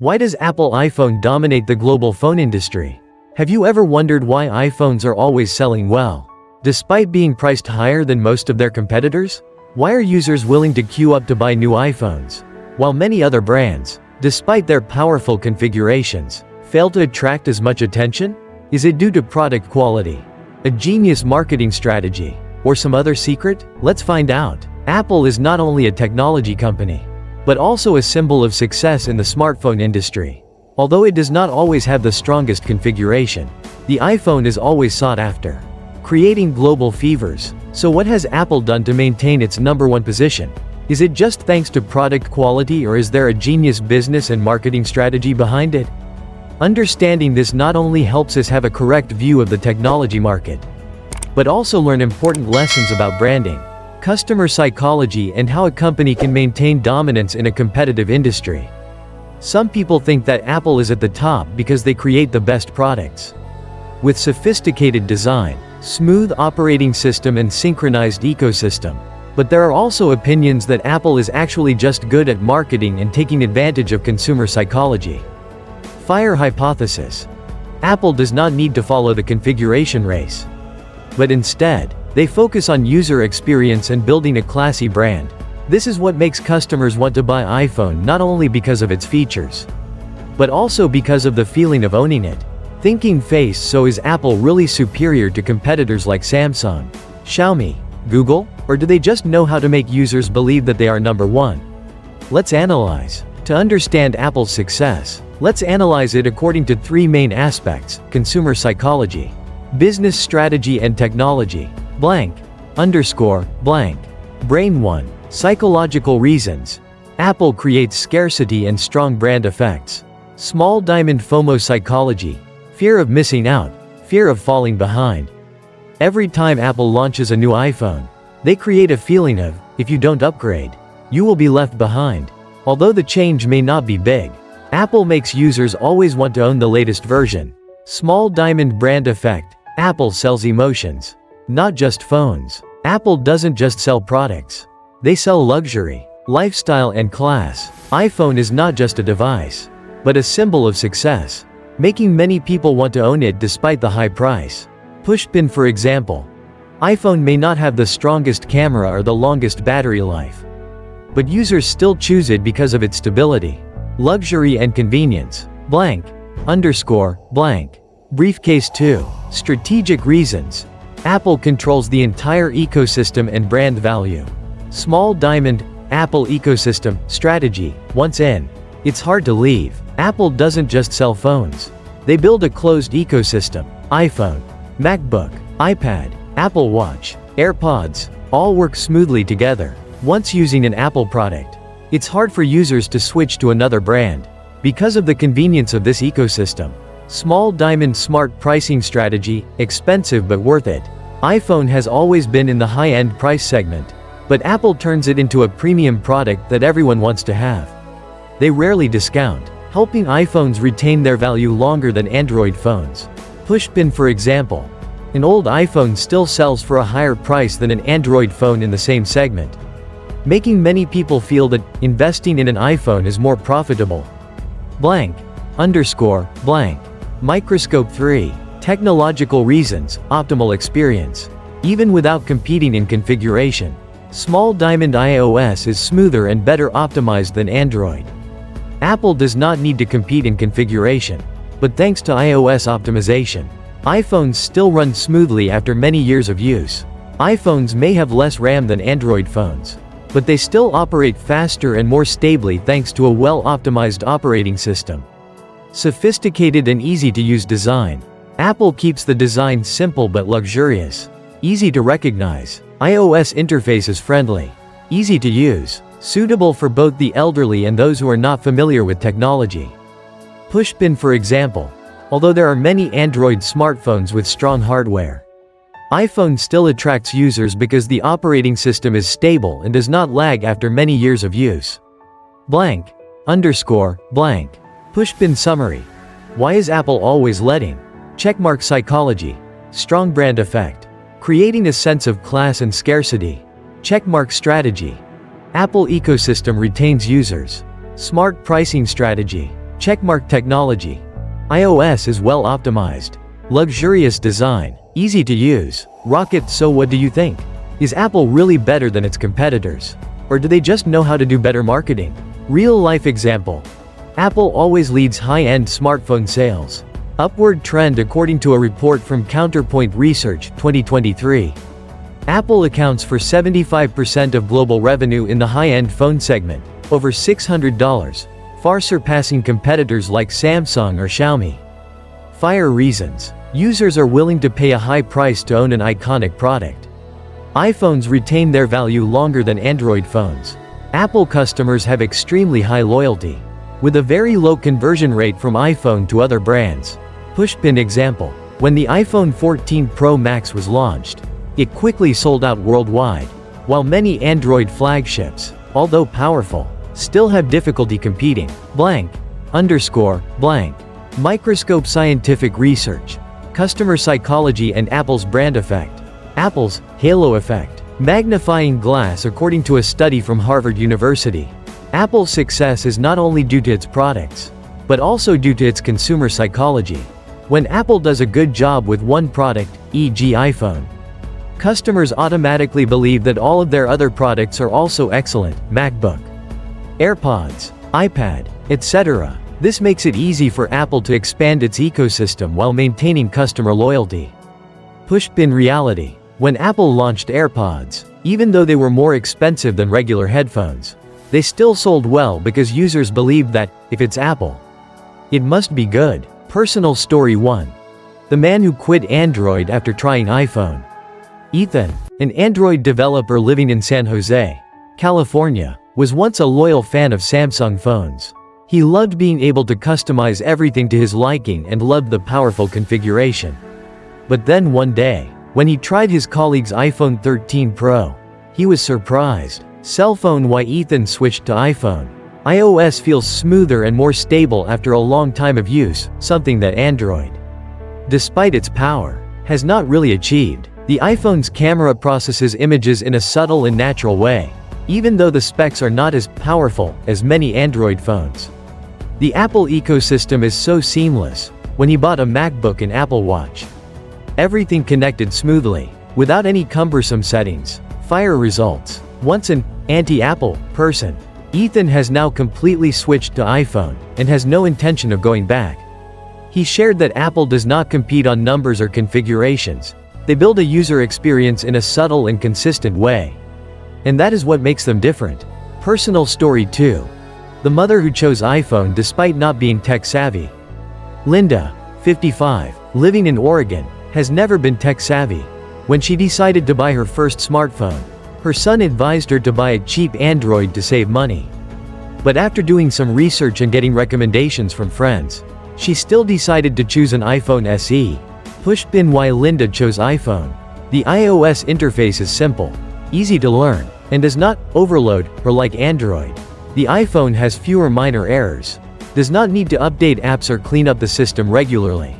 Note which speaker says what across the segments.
Speaker 1: Why does Apple iPhone dominate the global phone industry? Have you ever wondered why iPhones are always selling well, despite being priced higher than most of their competitors? Why are users willing to queue up to buy new iPhones, while many other brands, despite their powerful configurations, fail to attract as much attention? Is it due to product quality, a genius marketing strategy, or some other secret? Let's find out. Apple is not only a technology company, but also a symbol of success in the smartphone industry. Although it does not always have the strongest configuration, the iPhone is always sought after, creating global fevers. So what has Apple done to maintain its #1 position? Is it just thanks to product quality, or is there a genius business and marketing strategy behind it? Understanding this not only helps us have a correct view of the technology market, but also learn important lessons about branding, customer psychology, and how a company can maintain dominance in a competitive industry. Some people think that Apple is at the top because they create the best products, with sophisticated design, smooth operating system, and synchronized ecosystem. But there are also opinions that Apple is actually just good at marketing and taking advantage of consumer psychology. Fire hypothesis. Apple does not need to follow the configuration race, but instead, they focus on user experience and building a classy brand. This is what makes customers want to buy iPhone, not only because of its features, but also because of the feeling of owning it. Thinking face. So is Apple really superior to competitors like Samsung, Xiaomi, Google, or do they just know how to make users believe that they are #1? Let's analyze. To understand Apple's success, let's analyze it according to 3 main aspects: consumer psychology, business strategy, and technology. Brain 1. Psychological reasons. Apple creates scarcity and strong brand effects. Small diamond FOMO psychology. Fear of missing out, fear of falling behind. Every time Apple launches a new iPhone, they create a feeling of, if you don't upgrade, you will be left behind. Although the change may not be big, Apple makes users always want to own the latest version. Small diamond brand effect. Apple sells emotions, not just phones. Apple doesn't just sell products. They sell luxury, lifestyle, and class. iPhone is not just a device, but a symbol of success, making many people want to own it despite the high price. Pushpin, for example. iPhone may not have the strongest camera or the longest battery life, but users still choose it because of its stability, luxury, and convenience. Briefcase 2. Strategic reasons. Apple controls the entire ecosystem and brand value. Small diamond. Apple ecosystem strategy. Once in, it's hard to leave. Apple doesn't just sell phones. They build a closed ecosystem. iPhone, MacBook, iPad, Apple Watch, AirPods, all work smoothly together. Once using an Apple product, it's hard for users to switch to another brand because of the convenience of this ecosystem. Small diamond. Smart pricing strategy. Expensive but worth it. iPhone has always been in the high-end price segment, but Apple turns it into a premium product that everyone wants to have. They rarely discount, helping iPhones retain their value longer than Android phones. Pushpin, for example. An old iPhone still sells for a higher price than an Android phone in the same segment, making many people feel that investing in an iPhone is more profitable. Microscope 3. Technological reasons. Optimal experience. Even without competing in configuration, small diamond iOS is smoother and better optimized than Android. Apple does not need to compete in configuration, but thanks to iOS optimization, iPhones still run smoothly after many years of use. iPhones may have less RAM than Android phones, but they still operate faster and more stably thanks to a well-optimized operating system. Sophisticated and easy-to-use design. Apple keeps the design simple but luxurious. Easy to recognize. iOS interface is friendly, easy to use, suitable for both the elderly and those who are not familiar with technology. Pushpin, for example. Although there are many Android smartphones with strong hardware, iPhone still attracts users because the operating system is stable and does not lag after many years of use. Pushpin summary. Why is Apple always leading? Checkmark psychology. Strong brand effect, creating a sense of class and scarcity. Checkmark strategy. Apple ecosystem retains users. Smart pricing strategy. Checkmark technology. iOS is well optimized. Luxurious design. Easy to use. Rocket. So what do you think? Is Apple really better than its competitors? Or do they just know how to do better marketing? Real-life example. Apple always leads high-end smartphone sales. Upward trend according to a report from Counterpoint Research, 2023. Apple accounts for 75% of global revenue in the high-end phone segment, over $600, far surpassing competitors like Samsung or Xiaomi. Fire reasons. Users are willing to pay a high price to own an iconic product. iPhones retain their value longer than Android phones. Apple customers have extremely high loyalty, with a very low conversion rate from iPhone to other brands. Pushpin example. When the iPhone 14 Pro Max was launched, it quickly sold out worldwide, while many Android flagships, although powerful, still have difficulty competing. Microscope scientific research. Customer psychology and Apple's brand effect. Apple's halo effect. Magnifying glass. According to a study from Harvard University, Apple's success is not only due to its products, but also due to its consumer psychology. When Apple does a good job with one product, e.g. iPhone, customers automatically believe that all of their other products are also excellent, MacBook, AirPods, iPad, etc. This makes it easy for Apple to expand its ecosystem while maintaining customer loyalty. Pushpin reality. When Apple launched AirPods, even though they were more expensive than regular headphones, they still sold well because users believed that, if it's Apple, it must be good. Personal story 1. The man who quit Android after trying iPhone. Ethan, an Android developer living in San Jose, California, was once a loyal fan of Samsung phones. He loved being able to customize everything to his liking and loved the powerful configuration. But then one day, when he tried his colleague's iPhone 13 Pro, he was surprised. Cell phone. Why Ethan switched to iPhone. iOS feels smoother and more stable after a long time of use, something that Android, despite its power, has not really achieved. The iPhone's camera processes images in a subtle and natural way, even though the specs are not as powerful as many Android phones. The Apple ecosystem is so seamless. When he bought a MacBook and Apple Watch, everything connected smoothly, without any cumbersome settings. Fire results. Once an anti-Apple person, Ethan has now completely switched to iPhone, and has no intention of going back. He shared that Apple does not compete on numbers or configurations. They build a user experience in a subtle and consistent way. And that is what makes them different. Personal story 2. The mother who chose iPhone despite not being tech-savvy. Linda, 55, living in Oregon, has never been tech-savvy. When she decided to buy her first smartphone, her son advised her to buy a cheap Android to save money. But after doing some research and getting recommendations from friends, she still decided to choose an iPhone SE. Pushpin. Why Linda chose iPhone. The iOS interface is simple, easy to learn, and does not overload her like Android. The iPhone has fewer minor errors, does not need to update apps or clean up the system regularly.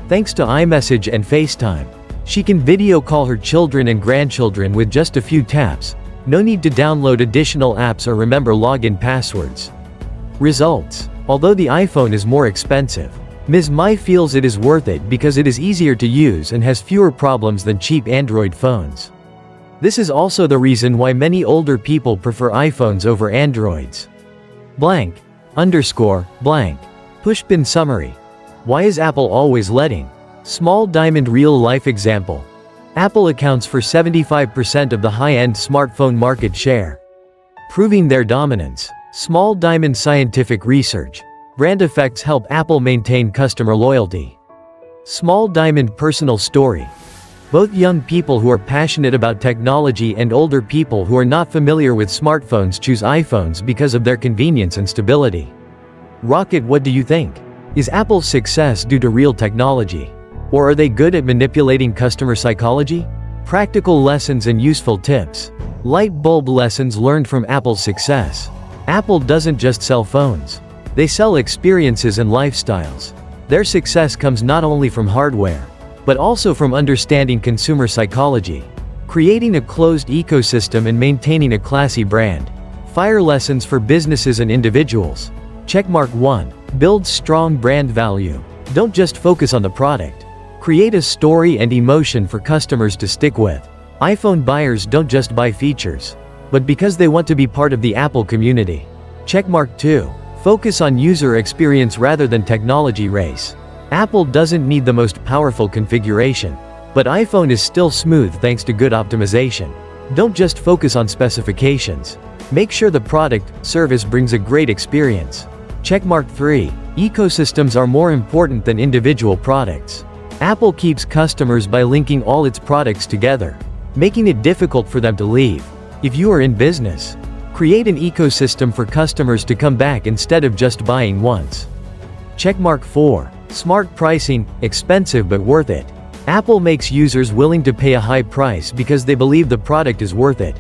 Speaker 1: Thanks to iMessage and FaceTime, she can video call her children and grandchildren with just a few taps. No need to download additional apps or remember login passwords. Results. Although the iPhone is more expensive, Ms. Mai feels it is worth it because it is easier to use and has fewer problems than cheap Android phones. This is also the reason why many older people prefer iPhones over Androids. Pushpin summary. Why is Apple always letting? Small diamond real-life example. Apple accounts for 75% of the high-end smartphone market share, proving their dominance. Small diamond scientific research. Brand effects help Apple maintain customer loyalty. Small diamond personal story. Both young people who are passionate about technology and older people who are not familiar with smartphones choose iPhones because of their convenience and stability. Rocket. What do you think? Is Apple's success due to real technology? Or are they good at manipulating customer psychology? Practical lessons and useful tips. Light bulb lessons learned from Apple's success. Apple doesn't just sell phones. They sell experiences and lifestyles. Their success comes not only from hardware, but also from understanding consumer psychology, creating a closed ecosystem and maintaining a classy brand. Fire lessons for businesses and individuals. Checkmark 1. Build strong brand value. Don't just focus on the product. Create a story and emotion for customers to stick with. iPhone buyers don't just buy features, but because they want to be part of the Apple community. Checkmark 2. Focus on user experience rather than technology race. Apple doesn't need the most powerful configuration, but iPhone is still smooth thanks to good optimization. Don't just focus on specifications. Make sure the product, service brings a great experience. Checkmark 3. Ecosystems are more important than individual products. Apple keeps customers by linking all its products together, making it difficult for them to leave. If you are in business, create an ecosystem for customers to come back instead of just buying once. Checkmark 4. Smart pricing, expensive but worth it. Apple makes users willing to pay a high price because they believe the product is worth it.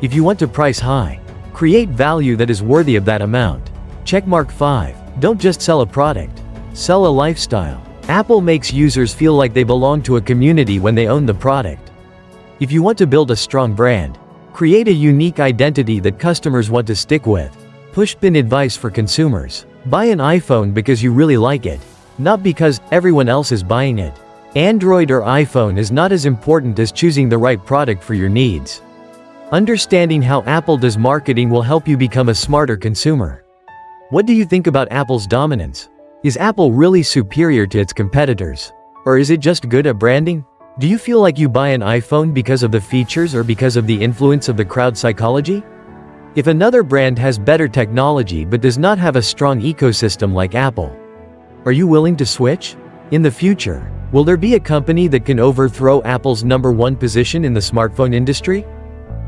Speaker 1: If you want to price high, create value that is worthy of that amount. Checkmark 5. Don't just sell a product, sell a lifestyle. Apple makes users feel like they belong to a community when they own the product. If you want to build a strong brand, create a unique identity that customers want to stick with. Pushpin advice for consumers. Buy an iPhone because you really like it, not because everyone else is buying it. Android or iPhone is not as important as choosing the right product for your needs. Understanding how Apple does marketing will help you become a smarter consumer. What do you think about Apple's dominance? Is Apple really superior to its competitors? Or is it just good at branding? Do you feel like you buy an iPhone because of the features or because of the influence of the crowd psychology? If another brand has better technology but does not have a strong ecosystem like Apple, are you willing to switch? In the future, will there be a company that can overthrow Apple's #1 position in the smartphone industry?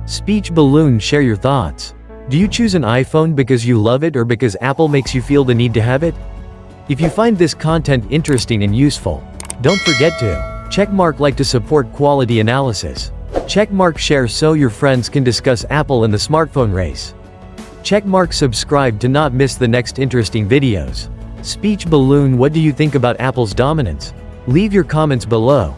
Speaker 1: Speech Balloon, share your thoughts. Do you choose an iPhone because you love it or because Apple makes you feel the need to have it? If you find this content interesting and useful, don't forget to checkmark like to support quality analysis. Checkmark share so your friends can discuss Apple and the smartphone race. Checkmark subscribe to not miss the next interesting videos. Speech Balloon, what do you think about Apple's dominance? Leave your comments below.